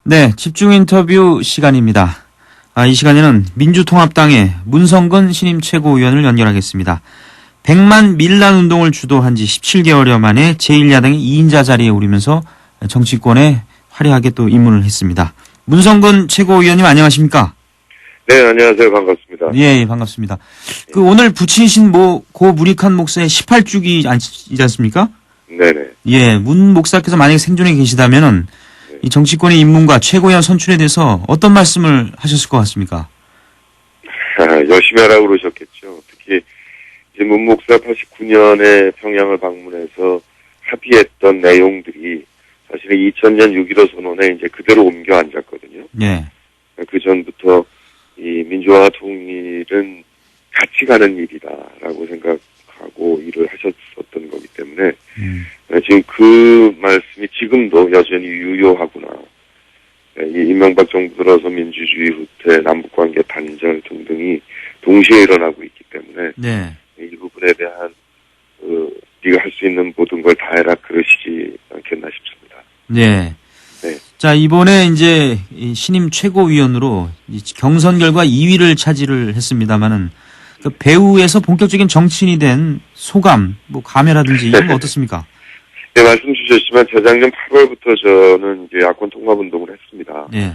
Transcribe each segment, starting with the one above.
네, 집중 인터뷰 시간입니다. 이 시간에는 민주통합당의 문성근 신임 최고위원을 연결하겠습니다. 100만 밀란 운동을 주도한 지 17개월여 만에 제1야당의 2인자 자리에 오르면서 정치권에 화려하게 또 입문을 했습니다. 문성근 최고위원님 안녕하십니까? 네, 안녕하세요. 반갑습니다. 예, 반갑습니다. 오늘 부친이신 고 무익한 목사의 18주기이지 않습니까? 네네. 예, 문 목사께서 만약에 생존해 계시다면은 이 정치권의 입문과 최고위원 선출에 대해서 어떤 말씀을 하셨을 것 같습니까? 열심히 하라고 그러셨겠죠. 특히 이제 문 목사 89년에 평양을 방문해서 합의했던 내용들이 사실은 2000년 6.15 선언에 이제 그대로 옮겨 앉았거든요. 예. 그 전부터 이 민주화와 통일은 같이 가는 일이다라고 생각하고 일을 하셨었던 거기 때문에 지금 그 말씀이 지금도 여전히 유효하구나. 이 이명박 정부 들어서 민주주의 후퇴, 남북관계 단절 등등이 동시에 일어나고 있기 때문에 네. 이 부분에 대한 네가 할 수 있는 모든 걸 다 해라 그러시지 않겠나 싶습니다. 네. 네. 자, 이번에 이제 이 신임 최고위원으로 경선 결과 2위를 차지를 했습니다마는 그 배우에서 본격적인 정치인이 된 소감, 감회라든지 이런 거 어떻습니까? 네, 말씀 주셨지만 재작년 8월부터 저는 이제 야권 통합 운동을 했습니다. 네.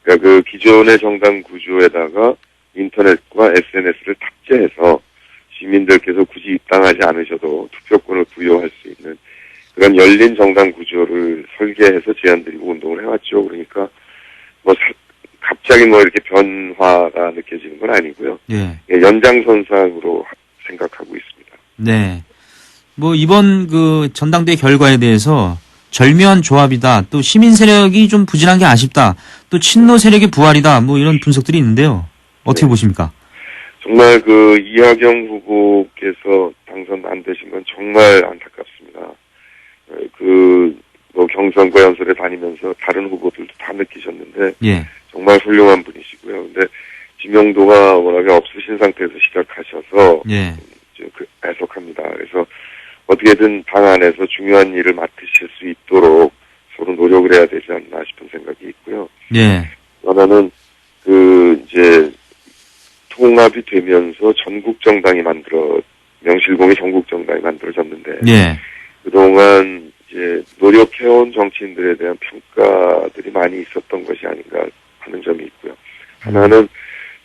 그러니까 그 기존의 정당 구조에다가 인터넷과 SNS를 탑재해서 시민들께서 굳이 입당하지 않으셔도 투표권을 부여할 수 있는 그런 열린 정당 구조를 설계해서 제안드리고 운동을 해왔죠. 그러니까 갑자기 이렇게 변화가 느껴지는 건 아니고요. 예. 연장선상으로 생각하고 있습니다. 네. 이번 그 전당대회 결과에 대해서 절묘한 조합이다. 또 시민 세력이 좀 부진한 게 아쉽다. 또 친노 세력의 부활이다. 이런 분석들이 있는데요. 어떻게 네. 보십니까? 정말 이하경 후보께서 당선 안 되신 건 정말 안타깝습니다. 경선과 연설에 다니면서 다른 후보들도 다 느끼셨는데, 예. 정말 훌륭한 분이시고요. 근데 지명도가 워낙에 없으신 상태에서 시작하셔서, 예. 좀 애석합니다. 그래서 어떻게든 당 안에서 중요한 일을 맡으실 수 있도록 서로 노력을 해야 되지 않나 싶은 생각이 있고요. 예. 하나는 이제 통합이 되면서 전국 정당이 명실공히 전국 정당이 만들어졌는데 예. 그동안 이제 노력해온 정치인들에 대한 평가들이 많이 있었던 것이 아닌가 하는 점이 있고요. 하나는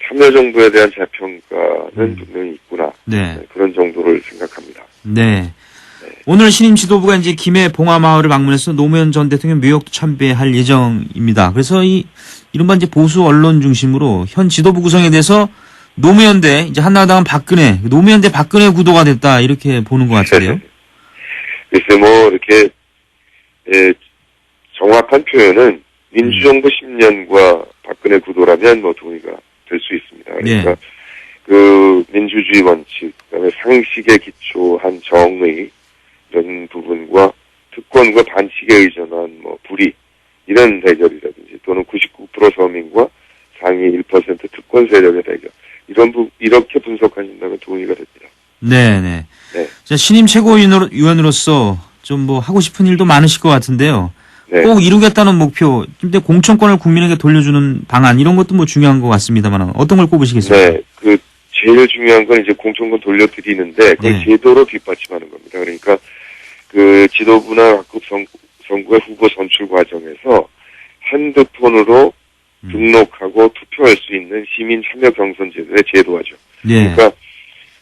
참여정부에 대한 재평가는 분명히 있구나. 네. 그런 정도를 생각합니다. 네. 오늘 신임 지도부가 이제 김해 봉화마을을 방문해서 노무현 전 대통령 묘역도 참배할 예정입니다. 그래서 이른바 이제 보수 언론 중심으로 현 지도부 구성에 대해서 노무현 대 이제 한나라당은 박근혜, 노무현 대 박근혜 구도가 됐다 이렇게 보는 것 같은데요. 글쎄 이렇게 정확한 표현은 민주정부 10년과 박근혜 구도라면 동의가 될 수 있습니다. 그러니까 네. 민주주의 원칙, 그다음에 상식에 기초한 정의 이런 부분과 특권과 반칙에 의존한 불의 이런 대결이라든지 또는 99% 서민과 상위 1% 특권 세력의 대결 이렇게 분석하신다면 동의가 됩니다. 네네. 네. 자, 신임 최고위원으로서 좀 하고 싶은 일도 많으실 것 같은데요. 네. 꼭 이루겠다는 목표, 근데 공천권을 국민에게 돌려주는 방안 이런 것도 중요한 것 같습니다만 어떤 걸 꼽으시겠습니까? 네, 제일 중요한 건 이제 공천권 돌려드리는데 그걸 네. 제도로 뒷받침하는 겁니다. 그러니까 지도부나 각급 선거의 후보 선출 과정에서 핸드폰으로 등록하고 투표할 수 있는 시민 참여 경선 제도의 제도화죠. 예. 그러니까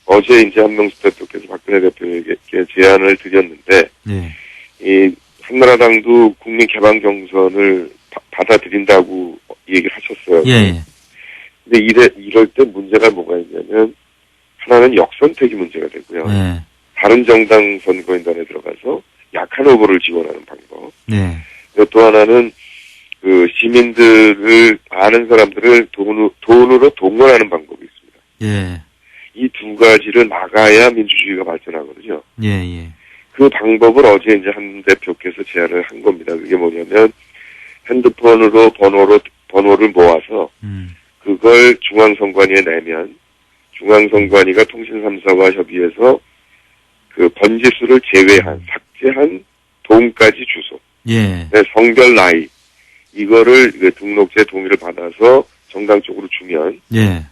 어제 이제 한명숙 대표께서 박근혜 대표에게 제안을 드렸는데 네. 이 한나라당도 국민 개방 경선을 받아들인다고 얘기를 하셨어요. 예. 근데 이럴 때 문제가 뭐가 있냐면 하나는 역선택이 문제가 되고요. 네. 다른 정당 선거인단에 들어가서 약한 후보를 지원하는 방법. 네. 그리고 또 하나는 시민들을 아는 사람들을 돈으로 동원하는 방법이 있습니다. 예. 이 두 가지를 막아야 민주주의가 발전하거든요. 예. 그 방법을 어제 이제 한 대표께서 제안을 한 겁니다. 그게 뭐냐면 핸드폰으로 번호를 모아서 그걸 중앙선관위에 내면 중앙선관위가 통신 3사와 협의해서 번지수를 제외한 삭제한 동까지 주소, 예. 성별 나이 이거를 등록제 동의를 받아서 정당 쪽으로 주면 예.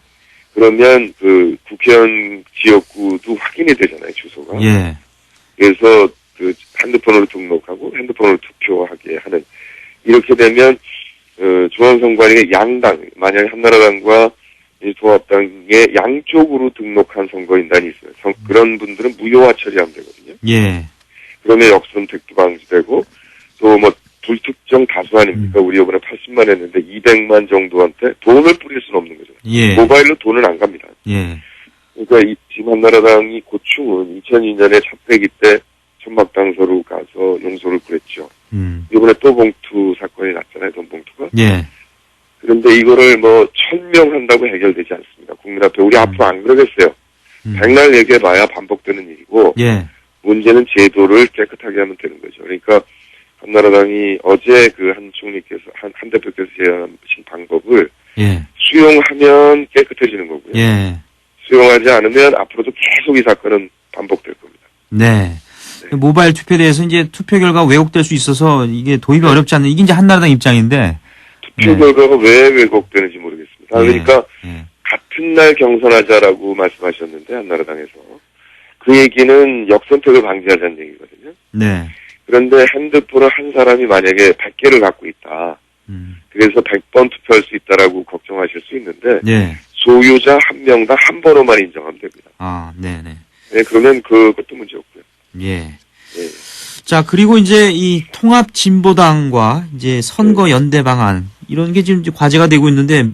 그러면 그 국회의원 지역구도 확인이 되잖아요, 주소가. 예. 그래서 그 핸드폰으로 등록하고 핸드폰으로 투표하게 하는 이렇게 되면 중앙선관위의 양당 만약에 한나라당과 통합당의 양쪽으로 등록한 선거인단이 있어요. 그런 분들은 무효화 처리하면 되거든요. 예. 그러면 역선택도 방지되고 또 뭐 불특정 다수 아닙니까? 우리 이번에 80만 했는데 200만 정도한테 돈을 뿌릴 수는 없는 거죠. 예. 모바일로 돈은 안 갑니다. 예. 그러니까 지금 한나라당이 고충은 2002년에 차태기 때 천막당서로 가서 용서를 구했죠. 이번에 또 봉투 사건이 났잖아요, 돈 봉투가. 예. 그런데 이거를 뭐 천명한다고 해결되지 않습니다. 국민 앞에 우리 앞으로 안 그러겠어요. 백날 얘기해봐야 반복되는 일이고 예. 문제는 제도를 깨끗하게 하면 되는 거죠. 그러니까 한나라당이 어제 그 한 총리께서 한 대표께서 제안하신 방법을 예. 수용하면 깨끗해지는 거고요. 예. 수용하지 않으면 앞으로도 계속 이 사건은 반복될 겁니다. 네. 모바일 투표에 대해서 이제 투표 결과가 왜곡될 수 있어서 이게 도입이 어렵지 않는 이게 이제 한나라당 입장인데. 투표 결과가 왜 왜곡되는지 모르겠습니다. 그러니까 예. 같은 날 경선하자라고 말씀하셨는데 한나라당에서 그 얘기는 역선택을 방지하자는 얘기거든요. 네. 그런데 핸드폰을 한 사람이 만약에 100개를 갖고 있다. 그래서 100번 투표할 수 있다라고 걱정하실 수 있는데 예. 소유자 한 명당 한 번호만 인정하면 됩니다. 아, 네네. 네, 그러면 그것도 문제 없고요. 예. 네. 자, 그리고 이제 이 통합진보당과 이제 선거 연대 방안 이런 게 지금 이제 과제가 되고 있는데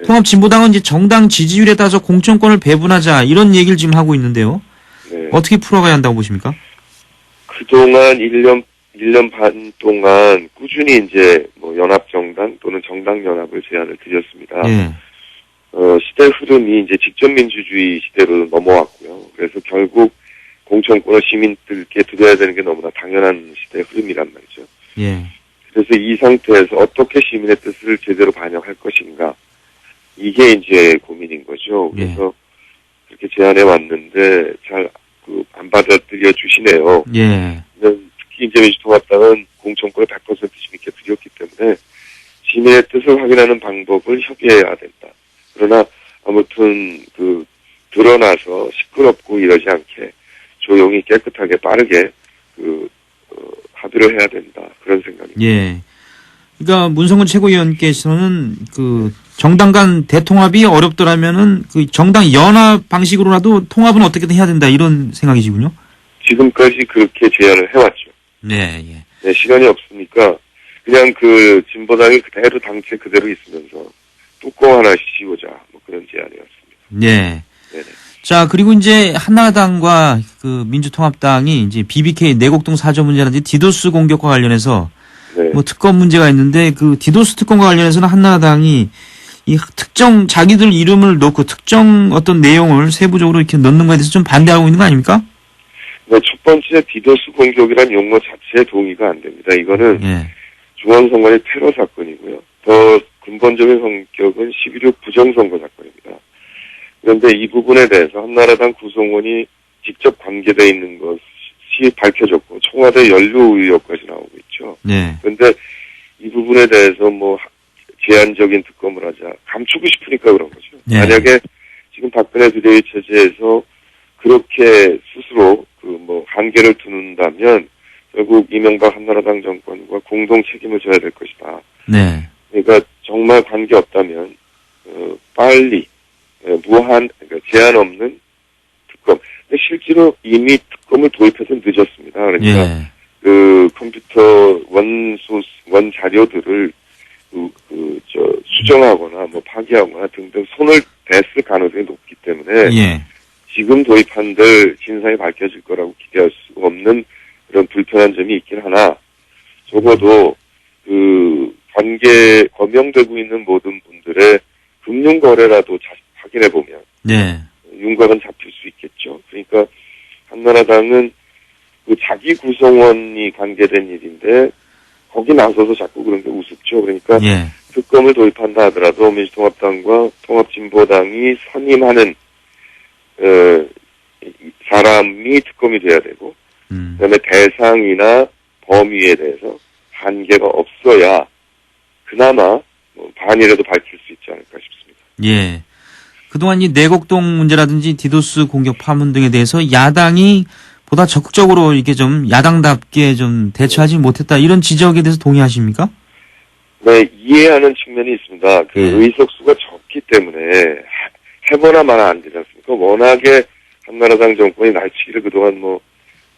통합진보당은 이제 정당 지지율에 따라서 공천권을 배분하자 이런 얘기를 지금 하고 있는데요. 네. 어떻게 풀어가야 한다고 보십니까? 그동안 1년 반 동안 꾸준히 이제 뭐 연합정당 또는 정당연합을 제안을 드렸습니다. 예. 시대 흐름이 이제 직접민주주의 시대로 넘어왔고요. 그래서 결국 공천권을 시민들께 드려야 되는 게 너무나 당연한 시대 흐름이란 말이죠. 예. 그래서 이 상태에서 어떻게 시민의 뜻을 제대로 반영할 것인가. 이게 이제 고민인 거죠. 그래서 그렇게 제안해 왔는데 잘 안 받아들여 주시네요. 예. 특히 이제 민주통합당은 공천권을 100% 시민께 드렸기 때문에 시민의 뜻을 확인하는 방법을 협의해야 된다. 그러나 아무튼 드러나서 시끄럽고 이러지 않게 조용히 깨끗하게 빠르게 합의를 해야 된다. 그런 생각입니다. 예. 그러니까 문성근 최고위원께서는 정당 간 대통합이 어렵더라면은 정당 연합 방식으로라도 통합은 어떻게든 해야 된다 이런 생각이시군요. 지금까지 그렇게 제안을 해왔죠. 네, 예. 네, 시간이 없으니까 그냥 진보당이 그대로 당체 그대로 있으면서 뚜껑 하나 씌우자 뭐 그런 제안이었습니다. 네. 네네. 자, 그리고 이제 한나라당과 민주통합당이 이제 BBK 내곡동 사저 문제라든지 디도스 공격과 관련해서 네. 뭐 특검 문제가 있는데 디도스 특검과 관련해서는 한나라당이 이 특정 자기들 이름을 넣고 특정 어떤 내용을 세부적으로 이렇게 넣는 거에 대해서 좀 반대하고 있는 거 아닙니까? 네, 첫 번째 디도스 공격이란 용어 자체에 동의가 안 됩니다. 이거는 예. 중앙선관위 테러 사건이고요. 더 근본적인 성격은 11.6 부정선거 사건입니다. 그런데 이 부분에 대해서 한나라당 구성원이 직접 관계되어 있는 것이 밝혀졌고 청와대 연루 의혹까지 나오고 있죠. 네. 그런데 이 부분에 대해서 뭐 제한적인 특검을 하자 감추고 싶으니까 그런 거죠. 네. 만약에 지금 박근혜 비대위 체제에서 그렇게 스스로 한계를 두는다면 결국 이명박 한나라당 정권과 공동 책임을 져야 될 것이다. 네. 그러니까 정말 관계 없다면 빨리 그러니까 제한 없는 특검. 근데 실제로 이미 특검을 도입해서 늦었습니다. 그러니까 예. 컴퓨터 원 자료들을 수정하거나 파기하거나 등등 손을 댔을 가능성이 높기 때문에 예. 지금 도입한들 진상이 밝혀질 거라고 기대할 수 없는 그런 불편한 점이 있긴 하나 적어도 관계 거명되고 있는 모든 분들의 금융 거래라도 확인해 보면 네. 윤곽은 잡힐 수 있겠죠. 그러니까 한나라당은 자기 구성원이 관계된 일인데 거기 나서서 자꾸 그런 게 우습죠. 그러니까 예. 특검을 도입한다 하더라도 민주통합당과 통합진보당이 선임하는 사람이 특검이 돼야 되고 그다음에 대상이나 범위에 대해서 한계가 없어야 그나마 뭐 반이라도 밝힐 수 있지 않을까 싶습니다. 예. 그동안 이 내곡동 문제라든지 디도스 공격 파문 등에 대해서 야당이 보다 적극적으로 이렇게 좀 야당답게 좀 대처하지 못했다 이런 지적에 대해서 동의하십니까? 네, 이해하는 측면이 있습니다. 그 의석수가 적기 때문에 해보나 마나 안 되지 않습니까? 워낙에 한나라당 정권이 날치기를 그동안 뭐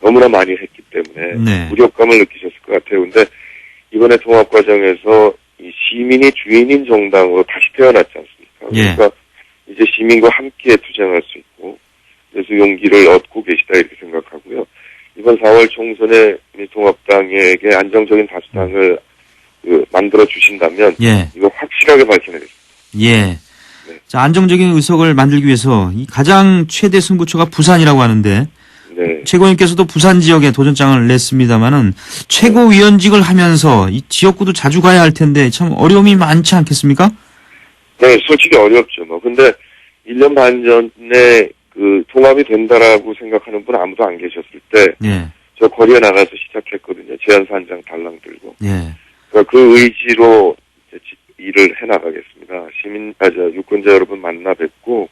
너무나 많이 했기 때문에 네. 무력감을 느끼셨을 것 같아요. 근데 이번에 통합 과정에서 이 시민이 주인인 정당으로 다시 태어났지 않습니까? 예. 그러니까 이제 시민과 함께 투쟁할 수 있고 그래서 용기를 얻고 계시다 이렇게 생각하고요. 이번 4월 총선에 통합당에게 안정적인 다수당을 만들어 주신다면 예. 이거 확실하게 밝혀내겠습니다. 예. 네. 자, 안정적인 의석을 만들기 위해서 이 가장 최대 승부처가 부산이라고 하는데 네. 최고위원께서도 부산 지역에 도전장을 냈습니다마는 최고위원직을 하면서 이 지역구도 자주 가야 할 텐데 참 어려움이 많지 않겠습니까? 네, 솔직히 어렵죠. 뭐 근데 1년 반 전에 그 통합이 된다라고 생각하는 분 아무도 안 계셨을 때 예. 저 거리에 나가서 시작했거든요. 제안서 한 장 달랑 들고. 예. 그러니까 그 의지로 이제 일을 해나가겠습니다. 유권자 여러분 만나 뵙고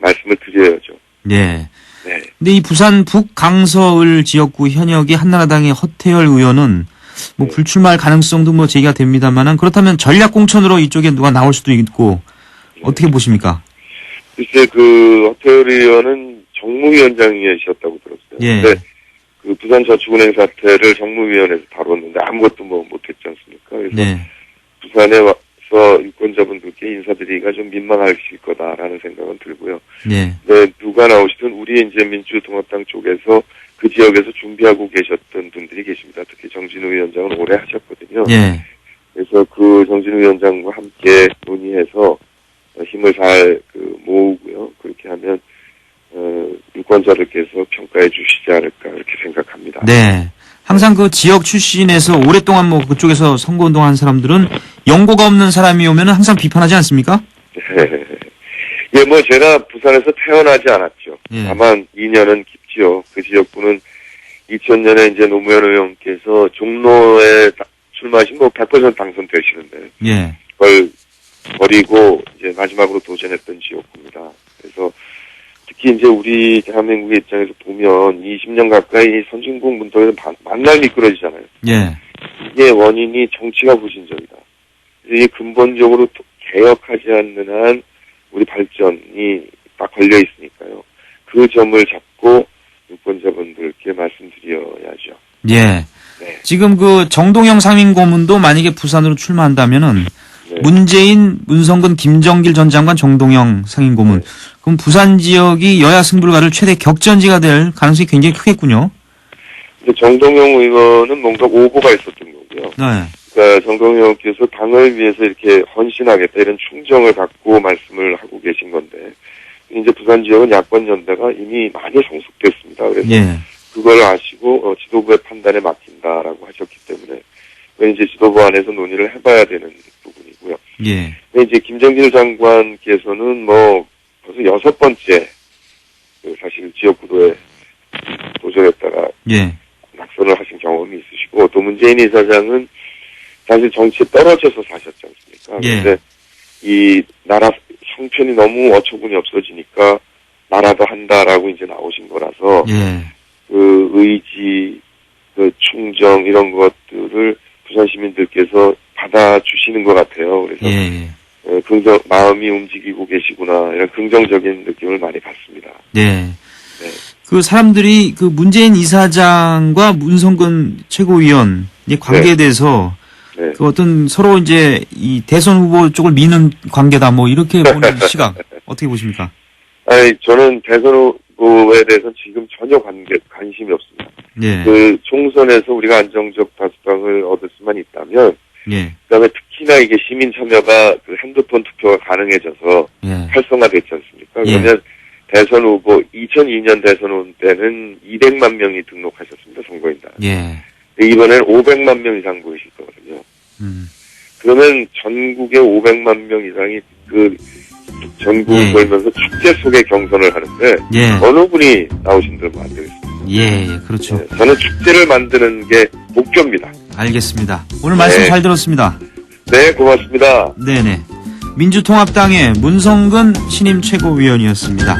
말씀을 드려야죠. 예. 네. 근데 이 부산 북강서을 지역구 현역의 한나라당의 허태열 의원은 뭐 네. 불출마할 가능성도 뭐 제기가 됩니다만은 그렇다면 전략 공천으로 이쪽에 누가 나올 수도 있고 어떻게 보십니까? 글쎄 그 허태열 의원은 정무위원장이셨다고 들었어요. 예. 근데 그 부산저축은행 사태를 정무위원회에서 다뤘는데 아무것도 뭐 못했지 않습니까? 그래서 네. 부산에 와서 유권자분들께 인사드리기가 좀 민망하실 거다라는 생각은 들고요. 네. 네, 누가 나오시든 우리 이제 민주통합당 쪽에서 그 지역에서 준비하고 계셨던 분들이 계십니다. 특히 정진우 위원장은 오래 하셨거든요. 예. 그래서 그 정진우 위원장과 함께 논의해서 힘을 잘 모으고요. 그렇게 하면 유권자들께서 평가해 주시지 않을까 그렇게 생각합니다. 네. 항상 그 지역 출신에서 오랫동안 뭐 그쪽에서 선거운동한 사람들은 연고가 없는 사람이 오면은 항상 비판하지 않습니까? 예, 뭐 제가 부산에서 태어나지 않았죠. 예. 다만 인연은 깊지요. 그 지역구는 2000년에 이제 노무현 의원께서 종로에 출마하신 거 100% 당선되시는데 예. 그걸 버리고 이제 마지막으로 도전했던 지역구입니다. 그래서 특히 이제 우리 대한민국의 입장에서 보면 20년 가까이 선진국 문턱에서 만날 미끄러지잖아요. 예. 이게 원인이 정치가 불신적이다. 이게 근본적으로 개혁하지 않는 한 우리 발전이 딱 걸려 있으니까요. 그 점을 잡고 유권자분들께 말씀드려야죠. 예. 네. 지금 그 정동영 상임고문도 만약에 부산으로 출마한다면은 네. 문재인, 문성근, 김정길 전 장관, 정동영 상임고문. 네. 그럼 부산 지역이 여야 승부를 가를 최대 격전지가 될 가능성이 굉장히 크겠군요. 근데 정동영 의원은 뭔가 오보가 있었던 거고요. 네. 그러니까 정동영 의원께서 당을 위해서 이렇게 헌신하겠다 이런 충정을 갖고 말씀을 하고 계신 건데 이제 부산 지역은 야권 연대가 이미 많이 성숙됐습니다. 그래서 예. 그걸 아시고 지도부의 판단에 맡긴다라고 하셨기 때문에 이제 지도부 안에서 논의를 해봐야 되는 부분이고요. 예. 근데 이제 김정길 장관께서는 뭐 벌써 6번째 사실 지역구도에 도전했다가 예. 낙선을 하신 경험이 있으시고 또 문재인 이사장은 사실 정치에 떨어져서 사셨지 않습니까? 예. 그런데 이 나라 형편이 너무 어처구니 없어지니까 나라도 한다라고 이제 나오신 거라서 예. 그 의지, 그 충정 이런 것들을 부산 시민들께서 받아주시는 것 같아요. 그래서 예. 마음이 움직이고 계시구나 이런 긍정적인 느낌을 많이 받습니다. 네. 네. 그 사람들이 그 문재인 이사장과 문성근 최고위원 의 관계에 네. 대해서 네. 그 어떤 서로 이제 이 대선 후보 쪽을 미는 관계다 뭐 이렇게 보는 시각 어떻게 보십니까? 아니 저는 대선 후보에 대해서는 지금 전혀 관심이 없습니다. 예. 그 총선에서 우리가 안정적 다수당을 얻을 수만 있다면 예. 그다음에 특히나 이게 시민 참여가 그 핸드폰 투표가 가능해져서 예. 활성화됐지 않습니까? 예. 그러면 대선 후보 2002년 대선 후보 때는 200만 명이 등록하셨습니다. 선거인단. 예. 이번에는 500만 명 이상 보이실 거거든요. 그러면 전국에 500만 명 이상이 그 전국을 예. 돌면서 축제 속에 경선을 하는데 예. 어느 분이 나오신들 만들겠습니다. 예. 그렇죠. 네, 저는 축제를 만드는 게 목표입니다. 알겠습니다. 오늘 말씀 네. 잘 들었습니다. 네, 고맙습니다. 네네. 민주통합당의 문성근 신임 최고위원이었습니다.